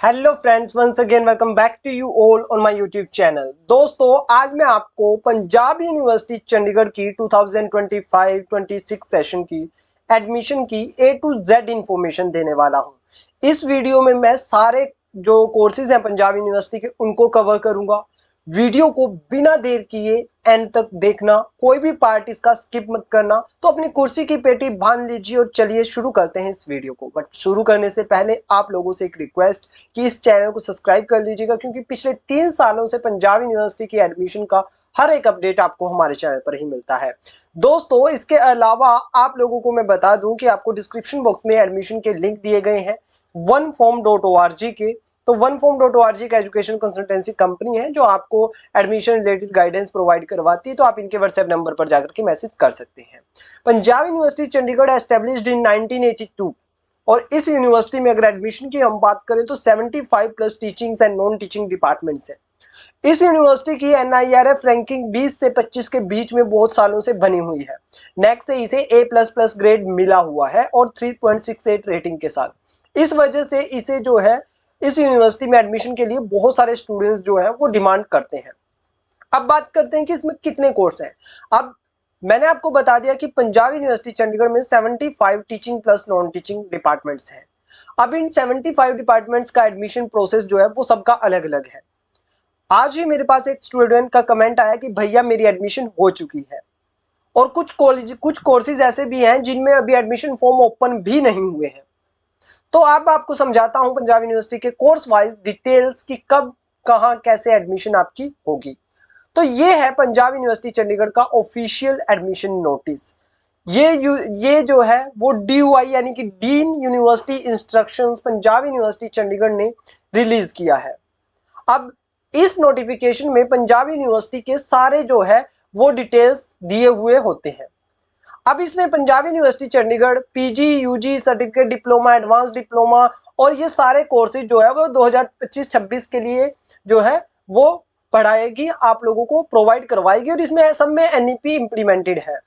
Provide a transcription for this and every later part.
Hello friends, once again welcome back to you all on my YouTube channel. दोस्तों, आज मैं आपको Punjab university Chandigarh की 2025-26 सेशन की एडमिशन की A to Z इंफॉर्मेशन देने वाला हूं। इस वीडियो में मैं सारे जो कोर्सेज हैं पंजाब यूनिवर्सिटी के उनको कवर करूंगा। वीडियो को बिना देर किए एंड तक देखना, कोई भी पार्ट इसका स्किप मत करना। तो अपनी कुर्सी की पेटी बांध लीजिए और चलिए शुरू करते हैं इस वीडियो को। बट शुरू करने से पहले आप लोगों से एक रिक्वेस्ट कि इस चैनल को सब्सक्राइब कर लीजिएगा, क्योंकि पिछले 3 सालों से पंजाब यूनिवर्सिटी की एडमिशन का हर एक अपडेट आपको हमारे चैनल पर ही मिलता है। दोस्तों, इसके अलावा आप लोगों को मैं बता दूं कि आपको डिस्क्रिप्शन बॉक्स में एडमिशन के लिंक दिए गए हैं oneform.org के। तो oneform.org का एजुकेशन कंसल्टेंसी कंपनी है जो आपको एडमिशन रिलेटेड गाइडेंस प्रोवाइड करवाती है। तो आप इनके व्हाट्सएप नंबर पर जाकर के मैसेज कर सकते हैं। Punjab university Chandigarh established in 1982 और इस यूनिवर्सिटी में अगर एडमिशन की हम बात करें तो 75 plus teaching and non teaching departments है। इस यूनिवर्सिटी की NIRF रैंकिंग 20 से 25 के बीच में बहुत सालों से बनी हुई है। नेक्स्ट से इसे A++ ग्रेड मिला हुआ है और 3.68 रेटिंग के साथ। इस वजह से इसे जो है इस यूनिवर्सिटी में एडमिशन के लिए बहुत सारे स्टूडेंट्स जो है वो डिमांड करते हैं। अब बात करते हैं कि इसमें कितने कोर्स हैं। अब मैंने आपको बता दिया कि पंजाब यूनिवर्सिटी चंडीगढ़ में 75 teaching plus non teaching departments हैं। अब इन 75 डिपार्टमेंट्स का एडमिशन प्रोसेस जो है वो सबका अलग अलग है। आज ही मेरे पास एक स्टूडेंट का कमेंट आया कि भैया मेरी एडमिशन हो चुकी है, और कुछ कोर्सेज ऐसे भी हैं जिनमें अभी एडमिशन फॉर्म ओपन भी नहीं हुए हैं। तो अब आपको समझाता हूं पंजाब यूनिवर्सिटी के कोर्स वाइज डिटेल्स की कब कहां कैसे एडमिशन आपकी होगी। तो ये है पंजाब यूनिवर्सिटी चंडीगढ़ का ऑफिशियल एडमिशन नोटिस। ये जो है वो DUI यानी कि dean university instructions Punjab university Chandigarh ने रिलीज किया है। अब इस नोटिफिकेशन में पंजाब यूनिवर्सिटी के सारे जो है वो डिटेल्स दिए हुए होते हैं। अब इसमें Punjab university Chandigarh PG UG certificate diploma advance diploma और ये सारे कोर्सेज जो है वो 2025-26 के लिए जो है वो पढ़ाएगी, आप लोगों को प्रोवाइड करवाएगी, और इसमें सब में NEP इम्प्लीमेंटेड है।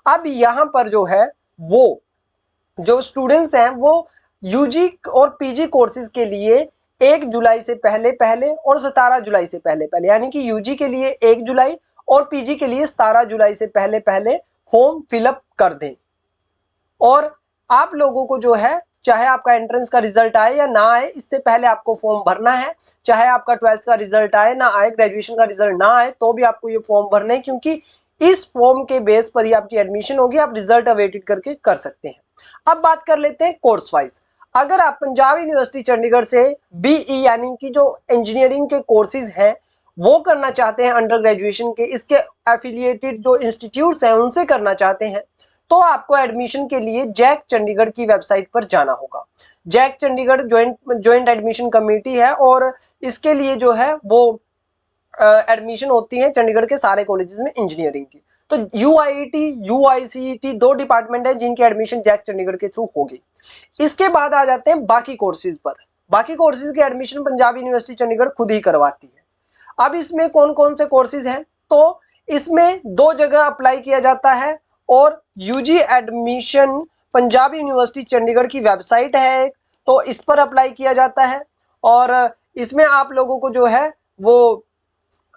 अब यहाँ पर जो है वो जो स्टूडेंट्स हैं वो UG और PG कोर्सेज के लिए 1 जुलाई से पहले पहले और 17 जुलाई से पहले पहले, यानी कि UG के लिए 1 जुलाई और PG के लिए 17 जुलाई से पहले पहले फॉर्म फिलअप कर दें। और आप लोगों को जो है चाहे आपका एंट्रेंस का रिजल्ट आए या ना आए, इससे पहले आपको फॉर्म भरना है। चाहे आपका 12th का रिजल्ट आए ना आए, ग्रेजुएशन का रिजल्ट ना आए, तो भी आपको ये फॉर्म भरना है, क्योंकि इस फॉर्म के बेस पर ही आपकी एडमिशन होगी। आप रिजल्ट अवेटेड करके कर सकते हैं। अब बात कर लेते हैं कोर्स वाइज। अगर आप पंजाब यूनिवर्सिटी चंडीगढ़ से BE यानी कि जो इंजीनियरिंग के कोर्सेज हैं वो करना चाहते हैं अंडर ग्रेजुएशन के, इसके एफिलिएटेड जो इंस्टीट्यूट्स हैं उनसे करना चाहते हैं, तो आपको एडमिशन के लिए जैक चंडीगढ़ की वेबसाइट पर जाना होगा। JAC Chandigarh joint admission committee है और इसके लिए जो है वो एडमिशन होती है चंडीगढ़ के सारे कॉलेजेस में इंजीनियरिंग की। तो UIET UICET 2 डिपार्टमेंट है जिनकी एडमिशन जैक चंडीगढ़ के थ्रू होगी। इसके बाद आ जाते हैं बाकी कोर्सेज पर। बाकी कोर्सेज की एडमिशन पंजाब यूनिवर्सिटी चंडीगढ़ खुद ही करवाती है। अब इसमें कौन कौन से कोर्सेज हैं, तो इसमें 2 जगह अप्लाई किया जाता है, और UG admission Punjab university Chandigarh की वेबसाइट है तो इस पर अप्लाई किया जाता है। और इसमें आप लोगों को जो है वो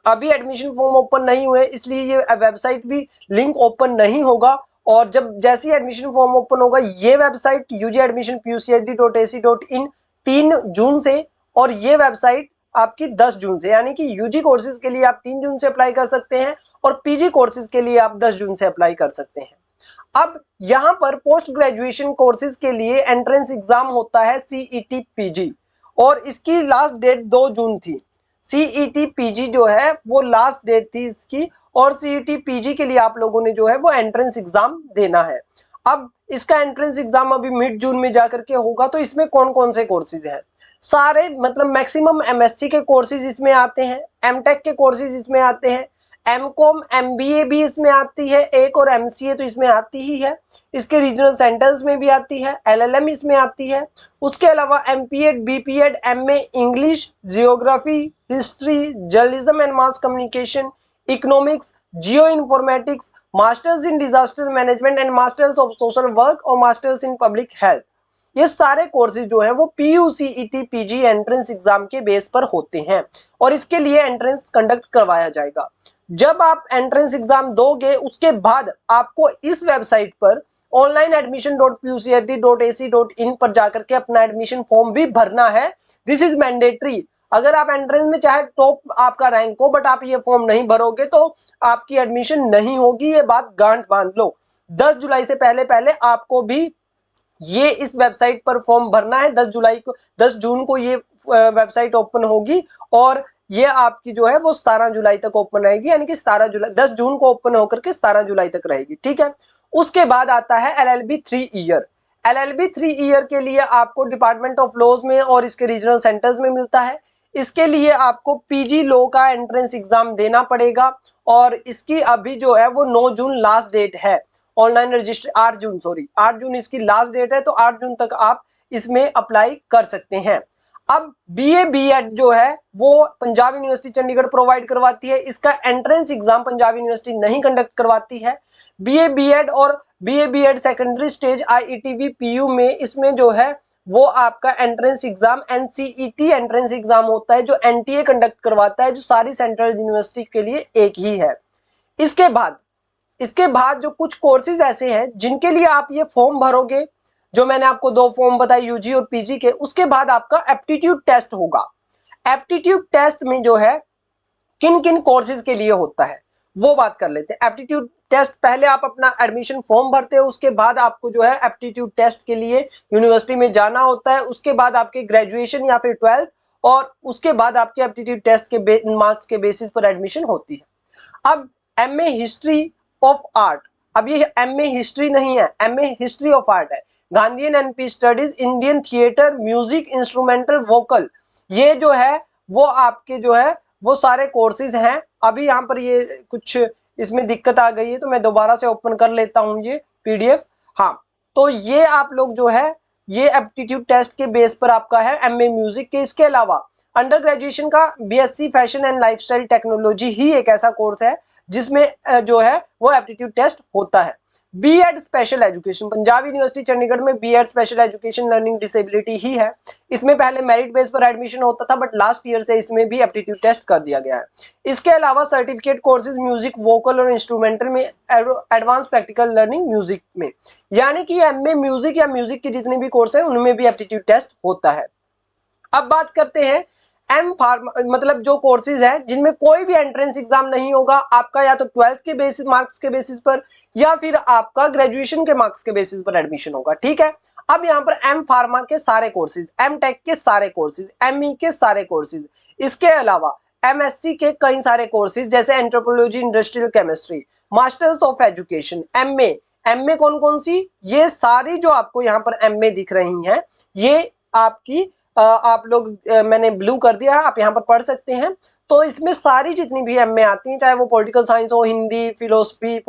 अभी एडमिशन फॉर्म ओपन नहीं हुए, इसलिए ये वेबसाइट भी लिंक ओपन नहीं होगा। और जब जैसी एडमिशन फॉर्म ओपन होगा, ये वेबसाइट UGadmission.puchd.ac.in 3 जून से, और ये वेबसाइट आपकी 10 जून से, यानी कि UG कोर्सेज के लिए आप 3 जून से अप्लाई कर सकते हैं और PG कोर्सेज के लिए आप 10 जून से अप्लाई कर सकते हैं। अब यहां पर पोस्ट ग्रेजुएशन कोर्सेज के लिए एंट्रेंस एग्जाम होता है CET PG, और इसकी लास्ट डेट 2 जून थी। CET PG जो है वो लास्ट डेट थी इसकी, और CET PG के लिए आप लोगों ने जो है वो एंट्रेंस एग्जाम देना है। अब इसका एंट्रेंस एग्जाम अभी मिड जून में जाकर के होगा। तो इसमें कौन कौन से कोर्सेज हैं, सारे मतलब मैक्सिमम MSc के कोर्सेज इसमें आते हैं, MTech के कोर्सेज इसमें आते हैं, MCOM MBA भी इसमें आती है एक, और MCA तो इसमें आती ही है। इसके रीजनल सेंटर्स में भी आती है, LLM इसमें आती है। उसके अलावा MPEd BPEd MA English, geography, history, journalism and mass communication, economics, geo informatics, masters in disaster management and masters of social work और मास्टर्स इन पब्लिक हेल्थ, ये सारे कोर्सेज जो हैं वो PUCET PG एंट्रेंस एग्जाम के base पर होते हैं और इसके लिए एंट्रेंस कंडक्ट करवाया जाएगा। जब आप एंट्रेंस एग्जाम दोगे उसके बाद आपको इस वेबसाइट पर ऑनलाइन admission.pucet.ac.in पर जाकर के अपना एडमिशन फॉर्म भी भरना है। This is mandatory. अगर आप एंट्रेंस में चाहे टॉप आपका रैंक हो बट आप ये फॉर्म नहीं भरोगे तो आपकी एडमिशन नहीं होगी, ये बात गांठ बांध लो। 10 जुलाई से पहले पहले आपको भी ये इस वेबसाइट पर फॉर्म भरना है। 10 जून को ये वेबसाइट ओपन होगी और ये आपकी जो है वो 17 जुलाई तक ओपन रहेगी, यानी कि 10 जून को ओपन होकर के 17 जुलाई तक रहेगी, ठीक है। उसके बाद आता है LLB 3 ईयर। LLB 3 ईयर के लिए आपको डिपार्टमेंट ऑफ लॉज में और इसके रीजनल सेंटर्स में मिलता है। इसके लिए आपको PG लॉ का एंट्रेंस एग्जाम देना पड़ेगा और इसकी अभी जो है वो 9 जून लास्ट डेट है। ऑनलाइन रजिस्टर 8 जून इसकी लास्ट डेट है, तो 8 जून तक आप इसमें अप्लाई कर सकते हैं। अब BA BEd जो है वो पंजाब यूनिवर्सिटी चंडीगढ़ प्रोवाइड करवाती है। इसका एंट्रेंस एग्जाम पंजाब यूनिवर्सिटी नहीं कंडक्ट करवाती है। BA BEd और BA BEd secondary stage IETV PU में इसमें जो है वो आपका entrance exam NCET entrance exam होता है जो NTA कंडक्ट करवाता है, जो सारी सेंट्रल यूनिवर्सिटी के लिए एक ही है। इसके बाद जो कुछ कोर्सेज ऐसे हैं जिनके लिए आप ये फॉर्म भरोगे, जो मैंने आपको 2 फॉर्म बताए UG और PG के, उसके बाद आपका एप्टीट्यूड टेस्ट होगा। एप्टीट्यूड टेस्ट में जो है किन किन कोर्सेज के लिए होता है वो बात कर लेते हैं। एप्टीट्यूड टेस्ट पहले आप अपना एडमिशन फॉर्म भरते हो, उसके बाद आपको जो है एप्टीट्यूड टेस्ट के लिए यूनिवर्सिटी में जाना होता है। उसके बाद आपके ग्रेजुएशन या फिर 12th और उसके बाद आपके एप्टीट्यूड टेस्ट के मार्क्स के बेसिस पर एडमिशन होती है। अब MA हिस्ट्री ऑफ आर्ट, अब ये MA हिस्ट्री नहीं है, MA हिस्ट्री ऑफ आर्ट है। Gandhian NP studies, Indian theatre, music, instrumental, vocal, ये जो है वो आपके जो है वो सारे कोर्सेज हैं। अभी यहाँ पर ये कुछ इसमें दिक्कत आ गई है तो मैं दोबारा से ओपन कर लेता हूँ ये PDF। हाँ, तो ये आप लोग जो है ये एप्टीट्यूड टेस्ट के बेस पर आपका है MA म्यूजिक के। इसके अलावा अंडर ग्रेजुएशन का BSc fashion and lifestyle technology ही एक ऐसा कोर्स है जिसमें जो है वो एप्टीट्यूड टेस्ट होता है। BEd special education, Punjab university Chandigarh में BEd special education learning disability ही है। इसमें पहले मेरिट बेस पर एडमिशन होता था बट लास्ट ईयर से इसमें भी एप्टीट्यूड टेस्ट कर दिया गया है। इसके अलावा सर्टिफिकेट कोर्सेज म्यूजिक, वोकल और इंस्ट्रूमेंटल में एडवांस प्रैक्टिकल लर्निंग म्यूजिक में, यानी कि MA म्यूजिक या म्यूजिक के जितने भी कोर्स है उनमें भी एप्टीट्यूड टेस्ट होता है। अब बात करते हैं M फार्मा, मतलब जो कोर्सेज हैं जिनमें कोई भी एंट्रेंस एग्जाम नहीं होगा आपका, या तो 12th के बेसिस मार्क्स के बेसिस पर या फिर आपका ग्रेजुएशन के मार्क्स के बेसिस पर एडमिशन होगा, ठीक है। अब यहाँ पर M फार्मा के सारे कोर्सेज, M टेक के सारे कोर्सेज, ME के सारे कोर्सेज, इसके अलावा MSc के कई सारे कोर्सेज जैसे anthropology, industrial chemistry, masters of education, MA कौन कौन सी, ये सारी जो आपको यहाँ पर MA दिख रही हैं ये आपकी आप लोग मैंने ब्लू कर दिया है, आप यहाँ पर पढ़ सकते हैं। तो इसमें सारी जितनी भी MA आती हैं, चाहे वो पॉलिटिकल साइंस हो, हिंदी, फिलोसफी,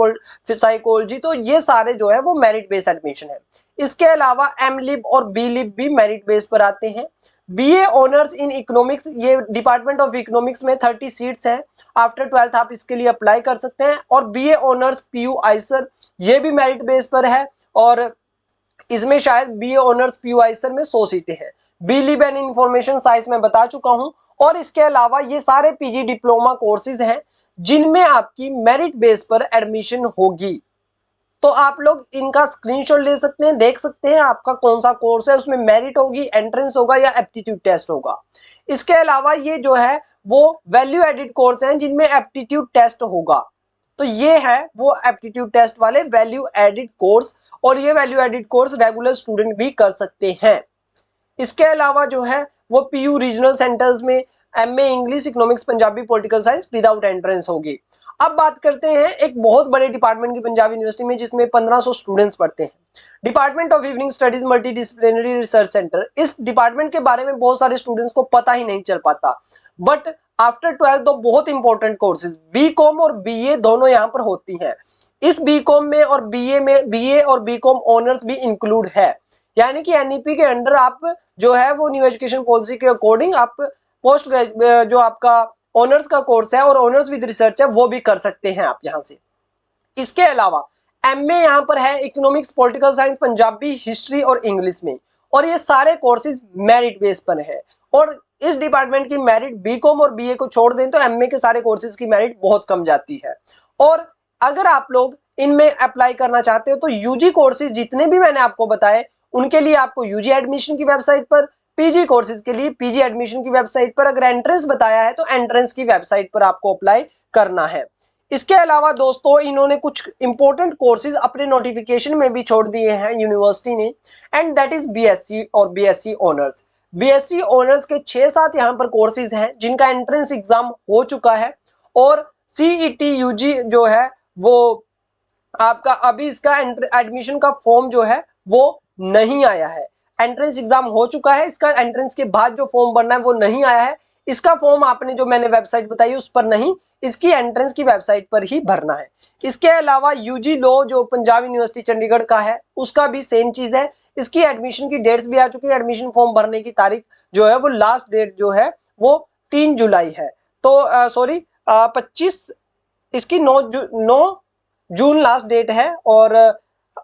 साइकोलॉजी, तो ये सारे जो है वो मेरिट बेस्ड एडमिशन है। इसके अलावा MLib और BLib भी मेरिट बेस पर आते हैं। BA ऑनर्स इन इकोनॉमिक्स, ये डिपार्टमेंट ऑफ इकोनॉमिक्स में 30 सीट्स हैं। आफ्टर 12th आप इसके लिए अप्लाई कर सकते हैं। और BA ऑनर्स PU आइसर, ये भी मेरिट बेस पर है और इसमें शायद BA ऑनर्स PU आइसर में 100 सीटें हैं। BLib एंड इंफॉर्मेशन साइंस में बता चुका हूं। और इसके अलावा ये सारे PG डिप्लोमा कोर्सेज हैं जिनमें आपकी मेरिट बेस पर एडमिशन होगी। तो आप लोग इनका स्क्रीनशॉट ले सकते हैं, देख सकते हैं आपका कौन सा कोर्स है, उसमें मेरिट होगी, एंट्रेंस होगा या एप्टीट्यूड टेस्ट होगा। इसके अलावा ये जो है वो वैल्यू एडिड कोर्स हैं जिनमें एप्टीट्यूड टेस्ट होगा। तो ये है वो एप्टीट्यूड टेस्ट वाले वैल्यू एडिड कोर्स, और ये value added course regular student भी कर सकते हैं। इसके अलावा जो है वो PU रीजनल सेंटर्स में MA English, economics, Punjabi, political science without entrance होगी। अब बात करते हैं एक बहुत बड़े डिपार्टमेंट की पंजाब यूनिवर्सिटी में जिसमें 1500 स्टूडेंट्स पढ़ते हैं, department of evening studies multi disciplinary research centre. इस डिपार्टमेंट के बारे में बहुत सारे स्टूडेंट्स को पता ही नहीं चल पाता, बट आफ्टर 12th दो बहुत इंपॉर्टेंट कोर्सेज BCom और BA दोनों यहाँ पर होती हैं। इस BCom में और BA में BA और BCom ऑनर्स भी इंक्लूड है, यानी कि NEP के अंडर आप जो है वो न्यू एजुकेशन पॉलिसी के अकॉर्डिंग आप पोस्ट जो आपका ऑनर्स का कोर्स है और ऑनर्स विद रिसर्च है वो भी कर सकते हैं आप यहाँ से। इसके अलावा MA यहाँ पर है economics, political science, Punjabi, history और इंग्लिश में, और ये सारे कोर्सेज मेरिट बेस पर है। और इस डिपार्टमेंट की मेरिट बीकॉम और बीए को छोड़ दें तो एमए के सारे कोर्सेज की मेरिट बहुत कम जाती है। और अगर आप लोग इनमें अप्लाई करना चाहते हो तो यूजी कोर्सेज जितने भी मैंने आपको बताए उनके लिए आपको यूजी एडमिशन की वेबसाइट पर, पीजी कोर्सेज के लिए पीजी एडमिशन की वेबसाइट पर, अगर एंट्रेंस बताया है तो एंट्रेंस की वेबसाइट पर आपको अप्लाई करना है। इसके अलावा दोस्तों इन्होंने कुछ इंपॉर्टेंट कोर्सेज अपने नोटिफिकेशन में भी छोड़ दिए हैं यूनिवर्सिटी ने, एंड दैट इज बीएससी और बीएससी ऑनर्स। बीएससी ऑनर्स के 6-7 यहाँ पर कोर्सेज हैं जिनका एंट्रेंस एग्जाम हो चुका है, और सीईटी यूजी जो है वो आपका अभी इसका एडमिशन का फॉर्म जो है वो नहीं आया है। एंट्रेंस एग्जाम हो चुका है, इसका एंट्रेंस के बाद जो फॉर्म भरना है वो नहीं आया है। इसका फॉर्म आपने जो मैंने वेबसाइट बताई उस पर नहीं, इसकी एंट्रेंस की वेबसाइट पर ही भरना है। इसके अलावा यूजी लॉ जो पंजाब यूनिवर्सिटी चंडीगढ़ का है उसका भी सेम चीज है, इसकी एडमिशन की डेट्स भी आ चुकी है। एडमिशन फॉर्म भरने की तारीख जो है वो लास्ट डेट जो है वो 3 जुलाई है, तो सॉरी 25, इसकी 9 जून लास्ट डेट है, और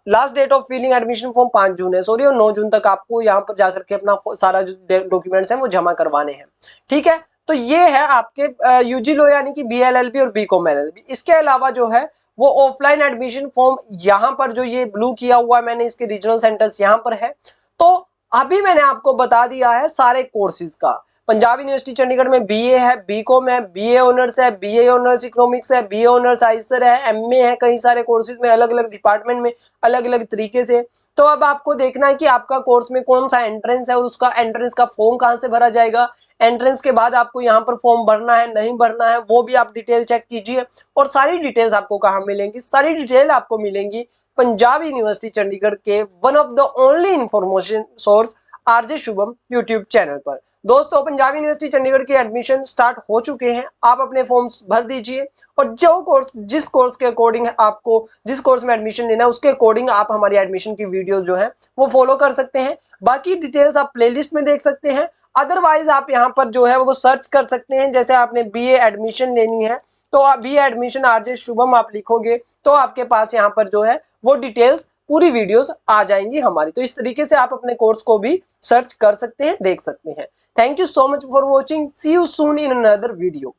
last date of filling admission form 5 June है सॉरी, और 9 जून तक आपको यहाँ पर जाकर के अपना सारा जो डॉक्यूमेंट्स हैं वो जमा करवाने हैं। ठीक है, तो ये है आपके यूजी लो यानी कि बीएलएलबी और बीकॉम एलएलबी। इसके अलावा जो है वो ऑफलाइन एडमिशन फॉर्म यहाँ पर जो ये ब्लू किया हुआ है मैंने, इसके रीजनल सेंटर्स यहाँ पर है। तो अभी मैंने आपको बता दिया है सारे कोर्सेज का। पंजाब यूनिवर्सिटी चंडीगढ़ में बीए है, बीकॉम है, बीए ऑनर्स है, बीए ऑनर्स इकोनॉमिक्स है, बीए ऑनर्स आईसर है, एमए है, कई सारे कोर्सेज में अलग अलग डिपार्टमेंट में अलग अलग तरीके से। तो अब आपको देखना है कि आपका कोर्स में कौन सा एंट्रेंस है और उसका एंट्रेंस का फॉर्म कहाँ से भरा जाएगा। एंट्रेंस के बाद आपको यहाँ पर फॉर्म भरना है नहीं भरना है वो भी आप डिटेल चेक कीजिए। और सारी डिटेल्स आपको कहाँ मिलेंगी, सारी डिटेल आपको मिलेंगी पंजाब यूनिवर्सिटी चंडीगढ़ के one of the only information source RJ Shubham YouTube channel पर। दोस्तों पंजाब यूनिवर्सिटी चंडीगढ़ के एडमिशन स्टार्ट हो चुके हैं, आप अपने फॉर्म्स भर दीजिए, और जो कोर्स जिस कोर्स के अकॉर्डिंग आपको जिस कोर्स में एडमिशन लेना है उसके अकॉर्डिंग आप हमारी एडमिशन की वीडियो जो है वो फॉलो कर सकते हैं। बाकी डिटेल्स आप प्लेलिस्ट में देख सकते हैं, अदरवाइज आप यहाँ पर जो है वो सर्च कर सकते हैं। जैसे आपने बीए एडमिशन लेनी है तो आप बीए एडमिशन आरजे शुभम आप लिखोगे तो आपके पास यहाँ पर जो है वो डिटेल्स पूरी वीडियोस आ जाएंगी हमारी। तो इस तरीके से आप अपने कोर्स को भी सर्च कर सकते हैं, देख सकते हैं। Thank you so much for watching, see you soon in another video.